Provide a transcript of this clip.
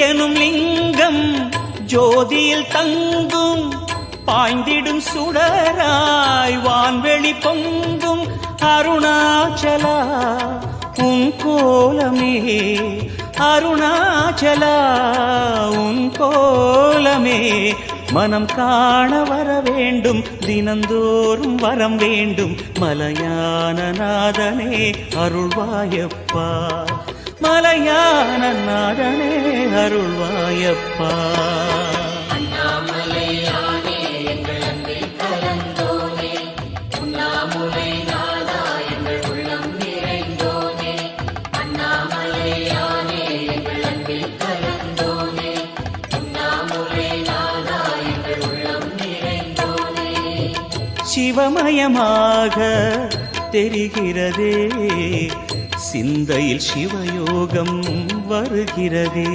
எனும் லிங்கம் ஜோதியில் தங்கும் பாய்ந்திடும் சுடராய் வான்வெளி பொங்கும் அருணாச்சலா உன் கோலமே அருணாச்சலா உன் கோலமே மனம் காண வர வேண்டும் தினந்தோறும் வரம் வேண்டும் மலையான நாதனே அருள்வாயப்பா மலையான நாதனே அருள்வாயப்பா சிவமயமாக தெரிகிறதே சிந்தையில் சிவயோகம் வருகிறதே.